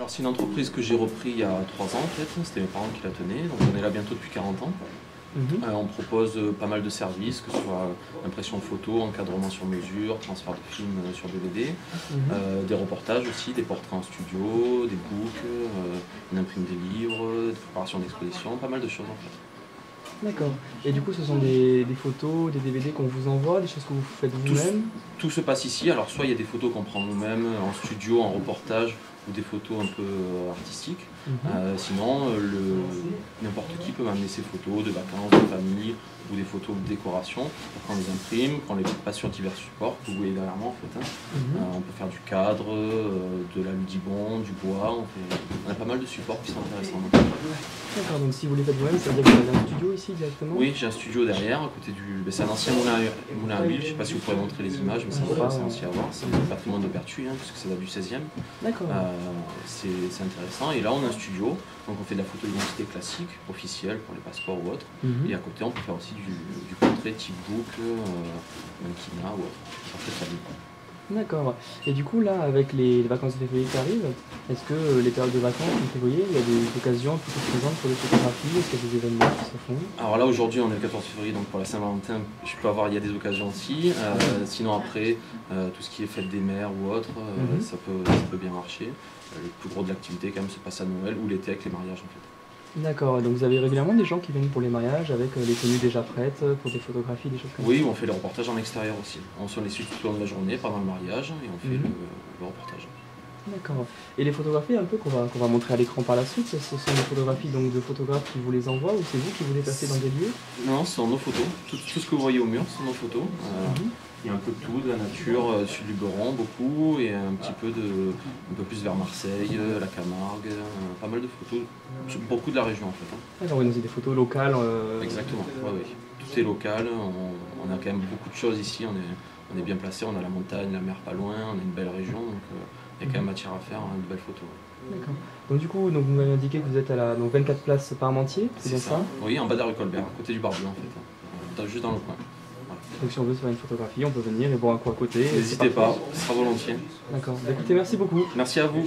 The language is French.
Alors c'est une entreprise que j'ai repris il y a 3 ans en fait, c'était mes parents qui la tenaient, donc on est là bientôt depuis 40 ans. On propose pas mal de services, que ce soit impression de photos, encadrement sur mesure, transfert de films sur DVD, des reportages aussi, des portraits en studio, des books, on imprime des livres, des préparations d'exposition, pas mal de choses en fait. D'accord. Et du coup, ce sont des photos, des DVD qu'on vous envoie, des choses que vous faites vous-même? Tout se passe ici, alors soit il y a des photos qu'on prend nous-mêmes en studio, en reportage, ou des photos un peu artistiques. Sinon, n'importe qui peut m'amener ses photos de vacances, de famille, ou des photos de décoration, pour qu'on les imprime, qu'on les passe sur divers supports, que vous voyez derrière moi en fait. On peut faire du cadre, de la ludibond, du bois, on a pas mal de supports qui sont intéressants. D'accord, donc si vous les faites vous-même, ça veut dire que vous avez un studio ici directement? Oui, j'ai un studio derrière, à côté c'est un ancien moulin à huile, je ne sais pas si vous pourrez montrer les images, mais c'est aussi à voir, c'est le patrimoine de Pertuis, puisque ça date du 16e. D'accord. C'est intéressant, et là on a un studio, donc on fait de la photo d'identité classique, officielle pour les passeports ou autres, et à côté on peut faire aussi du portrait type book, mannequinat ou autre, portrait de famille. D'accord. Et du coup, là, avec les vacances de février qui arrivent, est-ce que les périodes de vacances en février, il y a des occasions plutôt présentes pour les photographies? Est-ce qu'il y a des événements qui se font? Alors là, aujourd'hui, on est le 14 février, donc pour la Saint-Valentin, il y a des occasions aussi. Sinon, après, tout ce qui est fête des mères ou autre, ça peut bien marcher. Le plus gros de l'activité, quand même, se passe à Noël ou l'été avec les mariages, en fait. D'accord, donc vous avez régulièrement des gens qui viennent pour les mariages avec les tenues déjà prêtes pour des photographies, des choses comme ça? Oui, on fait les reportages en extérieur aussi. On sollicite tout au long de la journée pendant le mariage et on fait le reportage. D'accord. Et les photographies un peu qu'on va montrer à l'écran par la suite, ce sont des photographies donc, de photographes qui vous les envoient ou c'est vous qui vous les passez dans des lieux? Non, ce sont nos photos. Tout ce que vous voyez au mur, ce sont nos photos. Il y a un peu de tout, de la nature, sur du Luberon beaucoup, et un peu plus vers Marseille, la Camargue, pas mal de photos, beaucoup de la région en fait. D'accord, oui, c'est des photos locales. Exactement, oui. Tout est local, on a quand même beaucoup de choses ici, on est bien placé, on a la montagne, la mer pas loin, on a une belle région, donc il y a quand même matière à faire, de belles photos. D'accord. Donc du coup, vous m'avez indiqué que vous êtes à la 24 places Parmentier, c'est bien ça? Oui, en bas de la rue Colbert, à côté du Barbier en fait, juste dans le coin. Voilà. Donc si on veut se faire une photographie, on peut venir et boire un coup à côté. N'hésitez pas, ce sera volontiers. D'accord. Écoutez, merci beaucoup. Merci à vous.